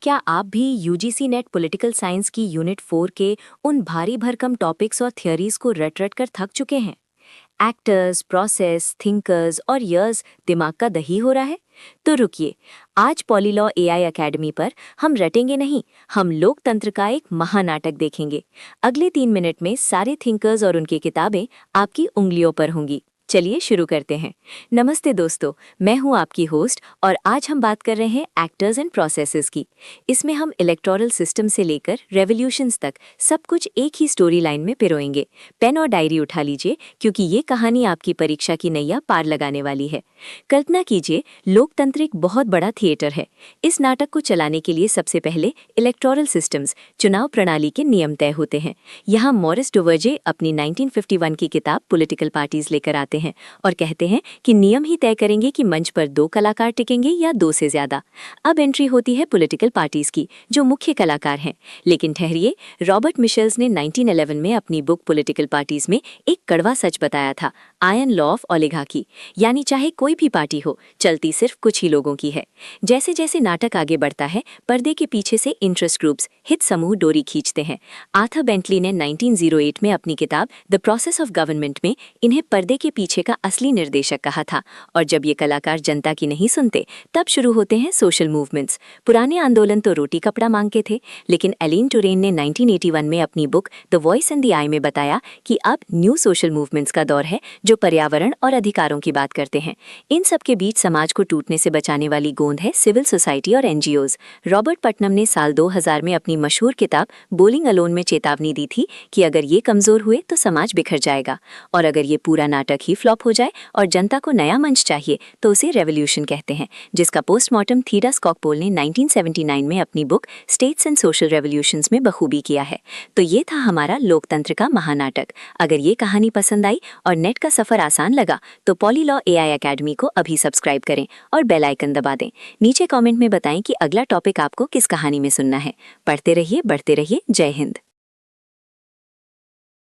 क्या आप भी यूजीसी नेट पॉलिटिकल साइंस की यूनिट 4 के उन भारी भरकम टॉपिक्स और थियरीज को रट रट कर थक चुके हैं? एक्टर्स, प्रोसेस, थिंकर्स और यर्स दिमाग का दही हो रहा है? तो रुकिए, आज पॉलीलॉ एआई एकेडमी पर हम रटेंगे नहीं, हम लोकतंत्र का एक महानाटक देखेंगे। अगले 3 मिनट में सारे थिंकर्स और उनकी किताबें आपकी उंगलियों पर होंगी। चलिए शुरू करते हैं। नमस्ते दोस्तों, मैं हूं आपकी होस्ट और आज हम बात कर रहे हैं एक्टर्स एंड प्रोसेसेस की। इसमें हम इलेक्टोरल सिस्टम से लेकर रेवोल्यूशंस तक सब कुछ एक ही स्टोरी लाइन में पिरोएंगे। पेन और डायरी उठा लीजिए, क्योंकि ये कहानी आपकी परीक्षा की नैया पार लगाने वाली है। कल्पना कीजिए, लोकतंत्र एक बहुत बड़ा थिएटर है। इस नाटक को चलाने के लिए सबसे पहले इलेक्टोरल सिस्टम्स, चुनाव प्रणाली के नियम तय होते हैं। यहाँ मॉरिस डुवर्जे अपनी 1951 की किताब पॉलिटिकल पार्टीज लेकर आते हैं और कहते हैं कि नियम ही तय करेंगे कि मंच पर 2 कलाकार टिकेंगे या 2 से ज्यादा। अब एंट्री होती है पॉलिटिकल पार्टीज की, जो मुख्य कलाकार हैं। लेकिन ठहरिए, रॉबर्ट मिशेल्स ने 1911 में अपनी बुक पॉलिटिकल पार्टीज में एक कड़वा सच बताया था, आयरन लॉ ऑफ ओलिगार्की, यानी चाहे कोई भी पार्टी हो, चलती सिर्फ कुछ ही लोगों की है। जैसे जैसे नाटक आगे बढ़ता है, पर्दे के पीछे से इंटरेस्ट ग्रुप्स, हित समूह डोरी खींचते हैं। आर्थर बेंटली ने 1908 में अपनी किताब द प्रोसेस ऑफ गवर्नमेंट में इन्हें पर्दे के पीछे का असली निर्देशक कहा था। और जब ये कलाकार जनता की नहीं सुनते, तब शुरू होते हैं सोशल मूवमेंट्स। पुराने आंदोलन तो रोटी कपड़ा मांगते थे, लेकिन एलिन टुरेन ने 1981 में अपनी book the voice in the eye में बताया कि अब न्यू सोशल मूवमेंट्स का दौर है, जो पर्यावरण और अधिकारों की बात करते हैं। इन सब के बीच समाज को टूटने से बचाने वाली गोंद है सिविल सोसाइटी और एनजीओज। रॉबर्ट पटनम ने साल 2000 में अपनी मशहूर किताब बोलिंग अलोन में चेतावनी दी थी कि अगर ये कमजोर हुए तो समाज बिखर जाएगा, और अगर ये पूरा नाटक ही फ्लॉप हो जाए और जनता को नया मंच चाहिए तो उसे रेवोल्यूशन कहते हैं, जिसका पोस्टमार्टम थीडा स्कॉकपोल ने 1979 में अपनी book states and social revolutions में बखूबी किया है। तो ये था हमारा लोकतंत्र का महानाटक। अगर ये कहानी पसंद आई और नेट का सफर आसान लगा, तो पॉलीलॉ एआई एकेडमी को अभी सब्सक्राइब करें और बेल आइकन दबा दें। नीचे कमेंट में बताएं कि अगला टॉपिक आपको किस कहानी में सुनना है। पढ़ते रहिए, बढ़ते रहिए। जय हिंद।